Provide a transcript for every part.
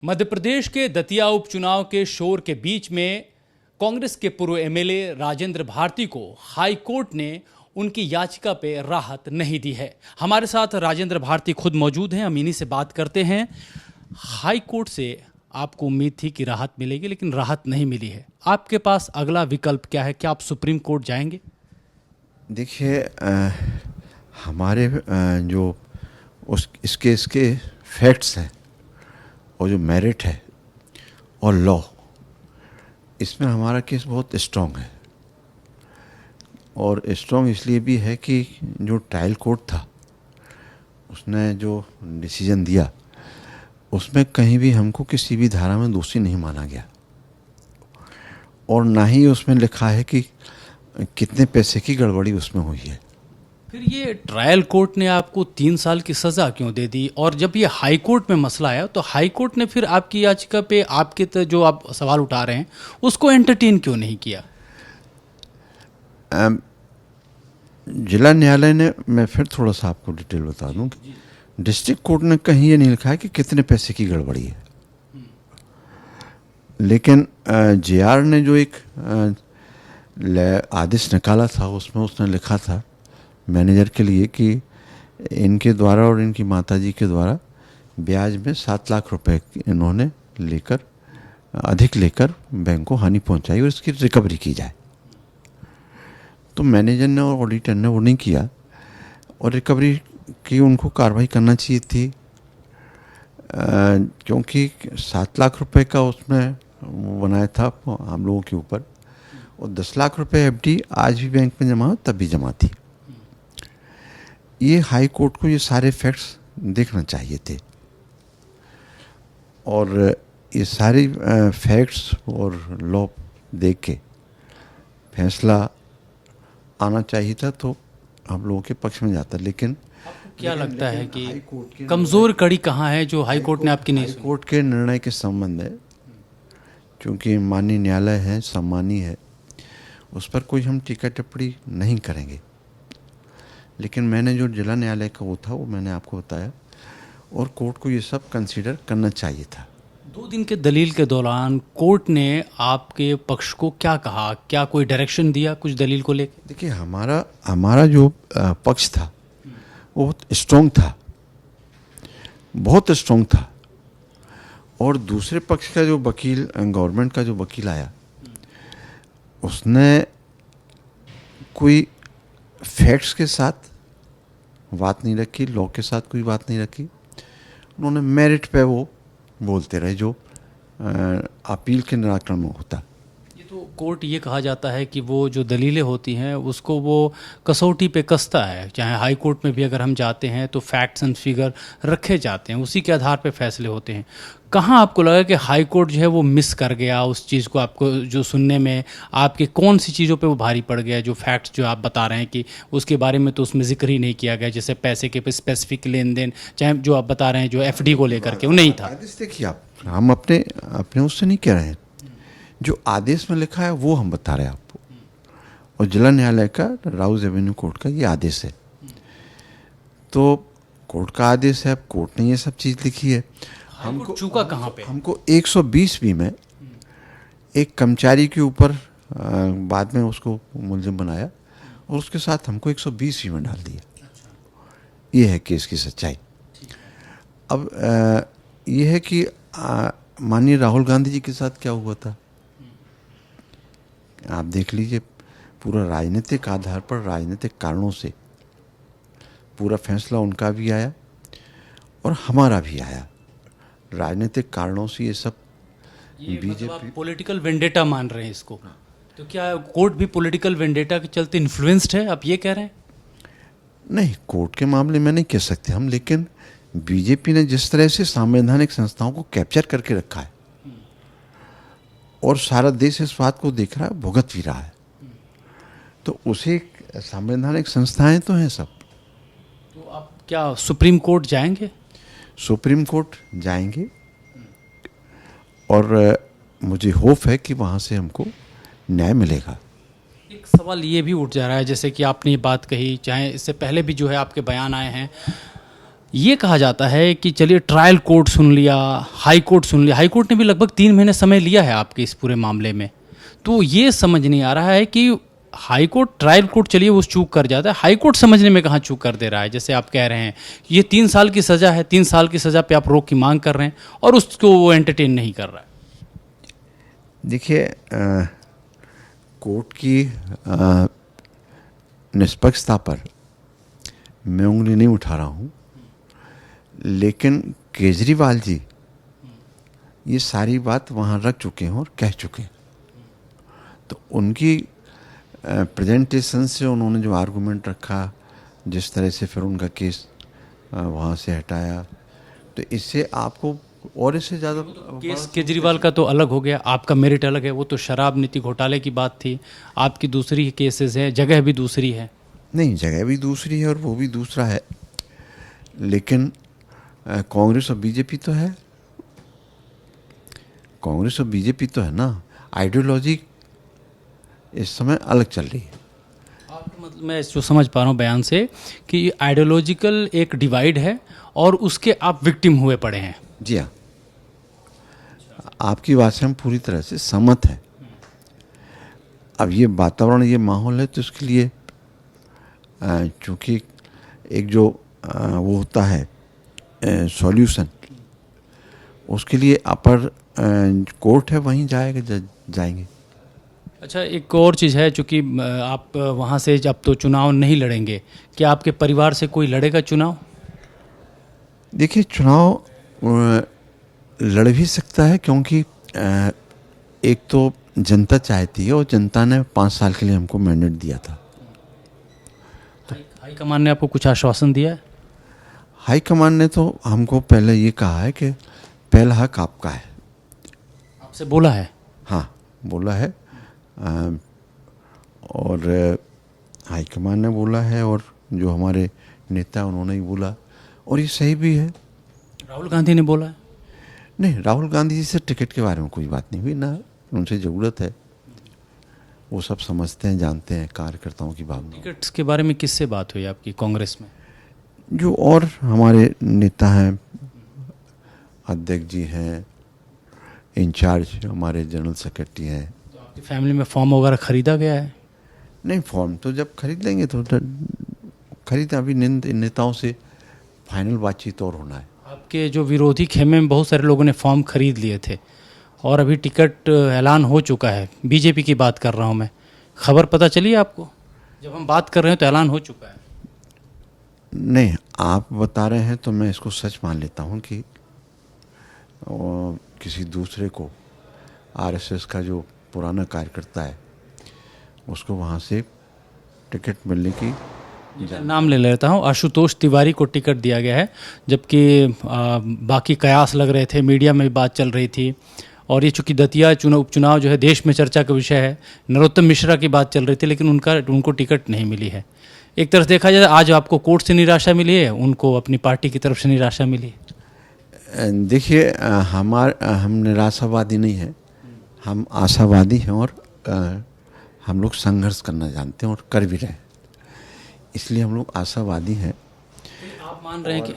मध्य प्रदेश के दतिया उपचुनाव के शोर के बीच में कांग्रेस के पूर्व एमएलए राजेंद्र भारती को हाई कोर्ट ने उनकी याचिका पे राहत नहीं दी है। हमारे साथ राजेंद्र भारती खुद मौजूद हैं, हम इन्हीं से बात करते हैं। हाई कोर्ट से आपको उम्मीद थी कि राहत मिलेगी, लेकिन राहत नहीं मिली है। आपके पास अगला विकल्प क्या है? क्या आप सुप्रीम कोर्ट जाएंगे? देखिए, हमारे जो इस केस के फैक्ट्स हैं और जो मेरिट है और लॉ, इसमें हमारा केस बहुत स्ट्रॉन्ग है। और स्ट्रॉन्ग इसलिए भी है कि जो ट्रायल कोर्ट था उसने जो डिसीजन दिया उसमें कहीं भी हमको किसी भी धारा में दोषी नहीं माना गया, और ना ही उसमें लिखा है कि कितने पैसे की गड़बड़ी उसमें हुई है। फिर ये ट्रायल कोर्ट ने आपको 3 साल की सज़ा क्यों दे दी? और जब ये हाई कोर्ट में मसला आया तो हाई कोर्ट ने फिर आपकी याचिका पे आपके जो आप सवाल उठा रहे हैं उसको एंटरटेन क्यों नहीं किया? जिला न्यायालय ने, मैं फिर थोड़ा सा आपको डिटेल बता दूं कि डिस्ट्रिक्ट कोर्ट ने कहीं ये नहीं लिखा है कि कितने पैसे की गड़बड़ी है, लेकिन जेआर ने जो एक आदेश निकाला था उसमें उसने लिखा था मैनेजर के लिए कि इनके द्वारा और इनकी माताजी के द्वारा ब्याज में 7 लाख रुपए इन्होंने अधिक लेकर बैंक को हानि पहुंचाई और इसकी रिकवरी की जाए। तो मैनेजर ने और ऑडिटर ने वो नहीं किया और रिकवरी की उनको कार्रवाई करना चाहिए थी, क्योंकि 7 लाख रुपए का उसमें बनाया था हम लोगों के ऊपर, और 10 लाख रुपए एफडी आज भी बैंक में जमा हो तब भी जमा थी। ये हाई कोर्ट को ये सारे फैक्ट्स देखना चाहिए थे और ये सारी फैक्ट्स और लॉ देख के फैसला आना चाहिए था, तो हम लोगों के पक्ष में जाता। लेकिन क्या लगता है कि कमज़ोर कड़ी कहाँ है जो हाई कोर्ट ने आपकी नहीं सुनी? कोर्ट के निर्णय के संबंध है, क्योंकि माननीय न्यायालय है, सम्मानीय है, उस पर कोई हम टीका टिप्पणी नहीं करेंगे। लेकिन मैंने जो जिला न्यायालय का वो था वो मैंने आपको बताया, और कोर्ट को ये सब कंसीडर करना चाहिए था। 2 दिन के दलील के दौरान कोर्ट ने आपके पक्ष को क्या कहा? क्या कोई डायरेक्शन दिया कुछ दलील को लेकर? देखिए, हमारा जो पक्ष था वो बहुत स्ट्रॉन्ग था, बहुत स्ट्रॉन्ग था। और दूसरे पक्ष का जो वकील, गवर्नमेंट का जो वकील आया, उसने कोई फैक्ट्स के साथ बात नहीं रखी, लॉ के साथ कोई बात नहीं रखी। उन्होंने मेरिट पे वो बोलते रहे जो अपील के निराकरण में होता। ये तो कोर्ट ये कहा जाता है कि वो जो दलीलें होती हैं उसको वो कसौटी पे कसता है। चाहे हाई कोर्ट में भी अगर हम जाते हैं तो फैक्ट्स एंड फिगर रखे जाते हैं, उसी के आधार पे फैसले होते हैं। कहाँ आपको लगा कि हाई कोर्ट जो है वो मिस कर गया उस चीज़ को? आपको जो सुनने में आपके कौन सी चीज़ों पे वो भारी पड़ गया? जो फैक्ट्स जो आप बता रहे हैं कि उसके बारे में तो उसमें जिक्र ही नहीं किया गया, जैसे पैसे के स्पेसिफिक लेन देन, चाहे जो आप बता रहे हैं जो एफडी को लेकर के, वो नहीं था। देखिए, आप, हम अपने उससे नहीं कह रहे हैं, जो आदेश में लिखा है वो हम बता रहे हैं आपको। और जिला न्यायालय का राउज एवेन्यू कोर्ट का ये आदेश है, तो कोर्ट का आदेश है, अब कोर्ट ने ये सब चीज़ लिखी है। हमको चूका कहाँ पे? हमको 120 में एक कर्मचारी के ऊपर बाद में उसको मुलजिम बनाया और उसके साथ हमको 120 में डाल दिया। ये है केस की सच्चाई। अब ये है कि माननीय राहुल गांधी जी के साथ क्या हुआ था, आप देख लीजिए। पूरा राजनीतिक आधार पर, राजनीतिक कारणों से पूरा फैसला उनका भी आया और हमारा भी आया। राजनीतिक कारणों से ये सब बीजेपी पॉलिटिकल वेंडेटा मान रहे हैं इसको। तो क्या कोर्ट भी पॉलिटिकल वेंडेटा के चलते इन्फ्लुएंस्ड है, आप ये कह रहे हैं? नहीं, कोर्ट के मामले में नहीं कह सकते हम, लेकिन बीजेपी ने जिस तरह से संवैधानिक संस्थाओं को कैप्चर करके रखा है और सारा देश इस बात को देख रहा है, भुगत भी रहा है, तो उसे संवैधानिक संस्थाएं तो हैं सब। तो आप क्या सुप्रीम कोर्ट जाएंगे? सुप्रीम कोर्ट जाएंगे और मुझे होप है कि वहाँ से हमको न्याय मिलेगा। एक सवाल ये भी उठ जा रहा है, जैसे कि आपने ये बात कही, चाहे इससे पहले भी जो है आपके बयान आए हैं, ये कहा जाता है कि चलिए ट्रायल कोर्ट सुन लिया, हाई कोर्ट सुन लिया, हाई कोर्ट ने भी लगभग 3 महीने समय लिया है आपके इस पूरे मामले में। तो ये समझ नहीं आ रहा है कि हाई कोर्ट, ट्रायल कोर्ट चलिए वो चूक कर जाता है, हाई कोर्ट समझने में कहाँ चूक कर दे रहा है। जैसे आप कह रहे हैं ये 3 साल की सज़ा है, 3 साल की सज़ा पे आप रोक की मांग कर रहे हैं और उसको वो एंटरटेन नहीं कर रहा है। देखिए, कोर्ट की निष्पक्षता पर मैं उंगली नहीं उठा रहा हूँ, लेकिन केजरीवाल जी ये सारी बात वहाँ रख चुके हैं और कह चुके हैं। तो उनकी प्रेजेंटेशन से उन्होंने जो आर्गूमेंट रखा, जिस तरह से फिर उनका केस वहाँ से हटाया, तो इससे आपको और इससे ज़्यादा केस केजरीवाल का तो अलग हो गया, आपका मेरिट अलग है। वो तो शराब नीति घोटाले की बात थी, आपकी दूसरी केसेस है, जगह भी दूसरी है। नहीं, जगह भी दूसरी है और वो भी दूसरा है, लेकिन कांग्रेस और बीजेपी तो है, कांग्रेस और बीजेपी तो है ना। आइडियोलॉजी इस समय अलग चल रही है। आपका मतलब मैं जो समझ पा रहा हूँ बयान से कि आइडियोलॉजिकल एक डिवाइड है और उसके आप विक्टिम हुए पड़े हैं। जी हाँ, आपकी बात से हम पूरी तरह से सहमत हैं। अब ये वातावरण, ये माहौल है, तो इसके लिए चूँकि एक जो वो होता है सॉल्यूशन, उसके लिए अपर कोर्ट है, वहीं जाएंगे। अच्छा, एक और चीज़ है, चूँकि आप वहाँ से जब तो चुनाव नहीं लड़ेंगे, क्या आपके परिवार से कोई लड़ेगा चुनाव? देखिए, चुनाव लड़ भी सकता है, क्योंकि एक तो जनता चाहती है और जनता ने 5 साल के लिए हमको मैंडेट दिया था। हाईकमान ने आपको कुछ आश्वासन दिया है? हाईकमान ने तो हमको पहले ये कहा है कि पहला हक आपका है। आपसे बोला है? हाँ, बोला है। और हाईकमान ने बोला है और जो हमारे नेता उन्होंने ही बोला, और ये सही भी है। राहुल गांधी ने बोला है? नहीं, राहुल गांधी जी से टिकट के बारे में कोई बात नहीं हुई, ना उनसे ज़रूरत है। वो सब समझते हैं, जानते हैं कार्यकर्ताओं की भावना। टिकट्स के बारे में किससे बात हुई आपकी कांग्रेस में? जो और हमारे नेता हैं, अध्यक्ष जी हैं, इंचार्ज हमारे जनरल सेक्रेटरी हैं। तो आपकी फैमिली में फॉर्म वगैरह खरीदा गया है? नहीं, फॉर्म तो जब खरीद लेंगे तो खरीद, अभी नेताओं से फाइनल बातचीत और होना है। आपके जो विरोधी खेमे में बहुत सारे लोगों ने फॉर्म खरीद लिए थे और अभी टिकट ऐलान हो चुका है। बीजेपी की बात कर रहा हूँ मैं, खबर पता चली आपको? जब हम बात कर रहे हैं तो ऐलान हो चुका है। नहीं, आप बता रहे हैं तो मैं इसको सच मान लेता हूँ कि किसी दूसरे को, आरएसएस का जो पुराना कार्यकर्ता है, उसको वहाँ से टिकट मिलने की, नाम ले लेता हूँ, आशुतोष तिवारी को टिकट दिया गया है, जबकि बाकी कयास लग रहे थे, मीडिया में भी बात चल रही थी। और ये चूँकि दतिया उपचुनाव जो है देश में चर्चा का विषय है, नरोत्तम मिश्रा की बात चल रही थी, लेकिन उनको टिकट नहीं मिली है। एक तरफ देखा जाए, आज आपको कोर्ट से निराशा मिली है, उनको अपनी पार्टी की तरफ से निराशा मिली है। देखिए, हम निराशावादी नहीं हैं, हम आशावादी हैं, और हम लोग संघर्ष करना जानते हैं और कर भी रहे हैं, इसलिए हम लोग आशावादी हैं। आप मान रहे हैं कि,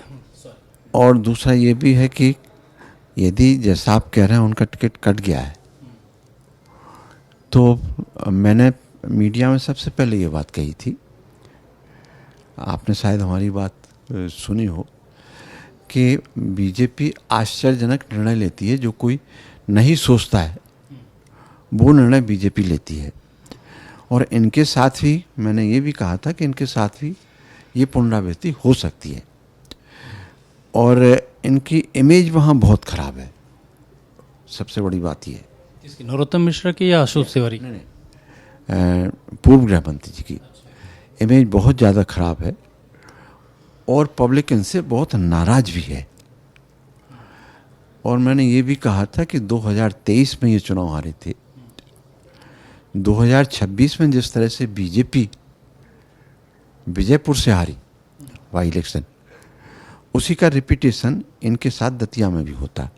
और दूसरा ये भी है कि यदि जैसा आप कह रहे हैं उनका टिकट कट गया है, तो मैंने मीडिया में सबसे पहले ये बात कही थी, आपने शायद हमारी बात सुनी हो, कि बीजेपी आश्चर्यजनक निर्णय लेती है। जो कोई नहीं सोचता है वो निर्णय बीजेपी लेती है। और इनके साथ भी मैंने ये भी कहा था कि इनके साथ भी ये पुनरावृत्ति हो सकती है, और इनकी इमेज वहाँ बहुत ख़राब है। सबसे बड़ी बात ये है। इसकी नरोत्तम मिश्रा की या अशोक तिवारी? पूर्व गृह मंत्री जी की इमेज बहुत ज़्यादा ख़राब है, और पब्लिक इनसे बहुत नाराज भी है। और मैंने ये भी कहा था कि 2023 में ये चुनाव हारे थे, 2026 में जिस तरह से बीजेपी विजयपुर से हारी बाई इलेक्शन, उसी का रिपीटेशन इनके साथ दतिया में भी होता।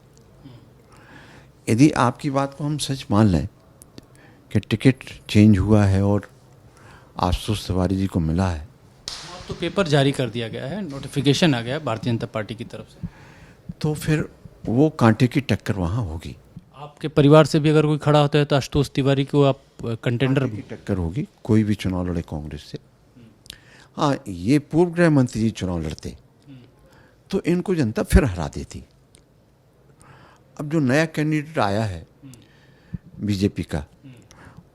यदि आपकी बात को हम सच मान लें कि टिकट चेंज हुआ है और आशुतोष तिवारी जी को मिला है, तो पेपर जारी कर दिया गया है, नोटिफिकेशन आ गया है भारतीय जनता पार्टी की तरफ से। तो फिर वो कांटे की टक्कर वहाँ होगी। आपके परिवार से भी अगर कोई खड़ा होता है तो आशुतोष तिवारी को आप कंटेंडर कांटे की टक्कर होगी, कोई भी चुनाव लड़े कांग्रेस से। हाँ, ये पूर्व गृह मंत्री जी चुनाव लड़ते तो इनको जनता फिर हरा देती। अब जो नया कैंडिडेट आया है बीजेपी का,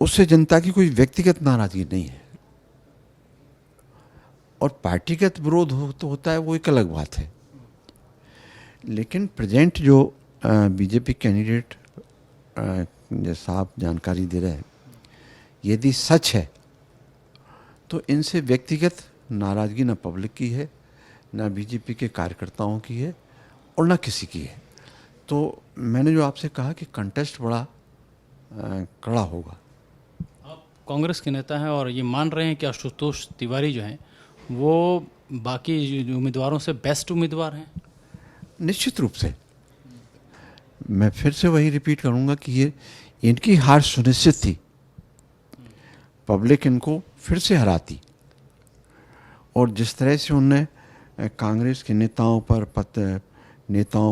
उससे जनता की कोई व्यक्तिगत नाराजगी नहीं है, और पार्टीगत विरोध तो होता है, वो एक अलग बात है। लेकिन प्रेजेंट जो बीजेपी कैंडिडेट जैसा आप जानकारी दे रहे हैं, यदि सच है तो इनसे व्यक्तिगत नाराजगी न पब्लिक की है, न बीजेपी के कार्यकर्ताओं की है, और न किसी की है। तो मैंने जो आपसे कहा कि कंटेस्ट बड़ा कड़ा होगा। आप कांग्रेस के नेता हैं और ये मान रहे हैं कि आशुतोष तिवारी जो हैं वो बाकी उम्मीदवारों से बेस्ट उम्मीदवार हैं? निश्चित रूप से मैं फिर से वही रिपीट करूंगा कि ये इनकी हार सुनिश्चित थी। पब्लिक इनको फिर से हराती, और जिस तरह से उन्होंने कांग्रेस के नेताओं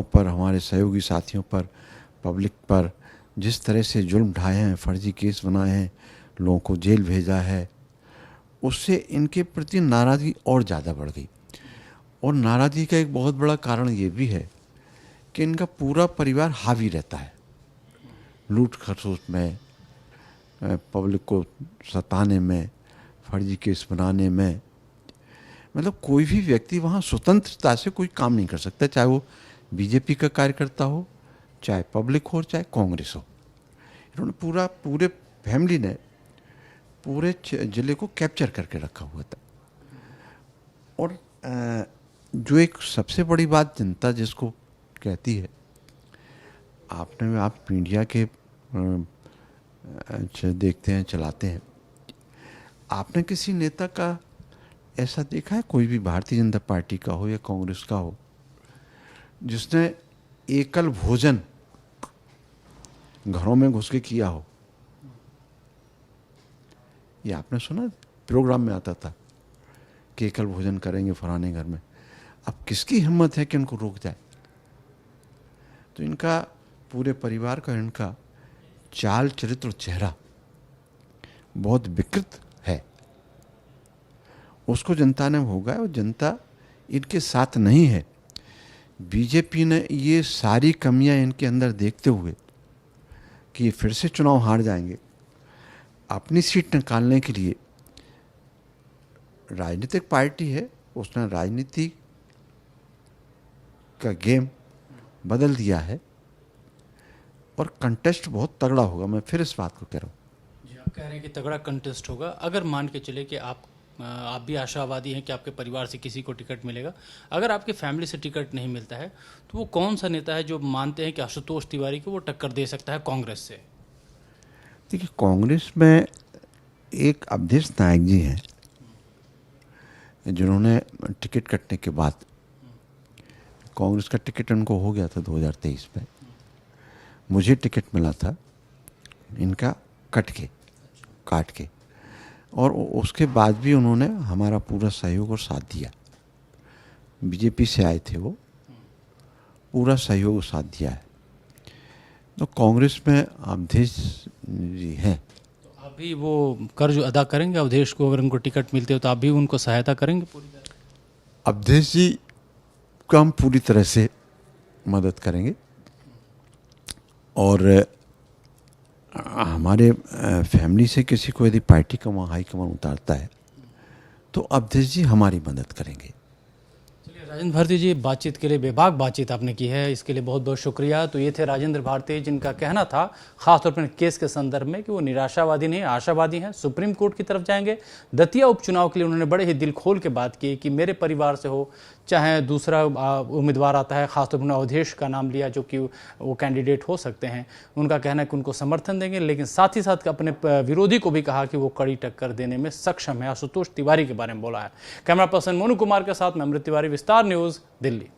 पर, हमारे सहयोगी साथियों पर, पब्लिक पर जिस तरह से जुल्म ढाए हैं, फर्जी केस बनाए हैं, लोगों को जेल भेजा है, उससे इनके प्रति नाराज़गी और ज़्यादा बढ़ गई। और नाराज़गी का एक बहुत बड़ा कारण ये भी है कि इनका पूरा परिवार हावी रहता है लूट खसोट में, पब्लिक को सताने में, फर्जी केस बनाने में। मतलब कोई भी व्यक्ति वहाँ स्वतंत्रता से कोई काम नहीं कर सकता, चाहे वो बीजेपी का कार्यकर्ता हो, चाहे पब्लिक हो, चाहे कांग्रेस हो। इन्होंने पूरे फैमिली ने पूरे जिले को कैप्चर करके रखा हुआ था। और जो एक सबसे बड़ी बात जनता जिसको कहती है, आप मीडिया के देखते हैं, चलाते हैं, आपने किसी नेता का ऐसा देखा है, कोई भी भारतीय जनता पार्टी का हो या कांग्रेस का हो, जिसने एकल भोजन घरों में घुस के किया हो? ये आपने सुना, प्रोग्राम में आता था कि एकल भोजन करेंगे फलाने घर में। अब किसकी हिम्मत है कि उनको रोक जाए? तो इनका पूरे परिवार का, इनका चाल चरित्र, चेहरा बहुत विकृत है। उसको जनता ने भोगा है, और जनता इनके साथ नहीं है। बीजेपी ने ये सारी कमियां इनके अंदर देखते हुए कि ये फिर से चुनाव हार जाएंगे, अपनी सीट निकालने के लिए, राजनीतिक पार्टी है, उसने राजनीति का गेम बदल दिया है, और कंटेस्ट बहुत तगड़ा होगा। मैं फिर इस बात को कह रहा हूँ। जी, आप कह रहे हैं कि तगड़ा कंटेस्ट होगा। अगर मान के चले कि आप भी आशावादी हैं कि आपके परिवार से किसी को टिकट मिलेगा, अगर आपकी फैमिली से टिकट नहीं मिलता है, तो वो कौन सा नेता है जो मानते हैं कि आशुतोष तिवारी को वो टक्कर दे सकता है कांग्रेस से? देखिए, कांग्रेस में एक अवधेश नायक जी हैं, जिन्होंने टिकट कटने के बाद, कांग्रेस का टिकट उनको हो गया था 2023 में, मुझे टिकट मिला था इनका काट के, और उसके बाद भी उन्होंने हमारा पूरा सहयोग और साथ दिया। बीजेपी से आए थे वो, पूरा सहयोग और साथ दिया है। तो कांग्रेस में अवधेश जी हैं। तो आप भी वो कर्ज अदा करेंगे अवधेश को? अगर उनको टिकट मिलते हो तो आप भी उनको सहायता करेंगे पूरी तरह? अवधेश जी को हम पूरी तरह से मदद करेंगे, और हमारे फैमिली से किसी को यदि पार्टी का वहाँ हाईकमान उतारता है तो अवधेश जी हमारी मदद करेंगे। चलिए राजेंद्र भारती जी, बातचीत के लिए बेबाक बातचीत आपने की है, इसके लिए बहुत बहुत शुक्रिया। तो ये थे राजेंद्र भारती, जिनका कहना था खासतौर पर केस के संदर्भ में कि वो निराशावादी नहीं, आशावादी हैं, सुप्रीम कोर्ट की तरफ जाएंगे। दतिया उपचुनाव के लिए उन्होंने बड़े ही दिल खोल के बात की कि मेरे परिवार से हो, चाहे दूसरा उम्मीदवार आता है, खासतौर पर अवधेश का नाम लिया जो कि वो कैंडिडेट हो सकते हैं, उनका कहना है कि उनको समर्थन देंगे, लेकिन साथ ही साथ अपने विरोधी को भी कहा कि वो कड़ी टक्कर देने में सक्षम है। आशुतोष तिवारी के बारे में बोला है। कैमरा पर्सन मोनू कुमार के साथ मैं अमृत तिवारी, विस्तार न्यूज़, दिल्ली।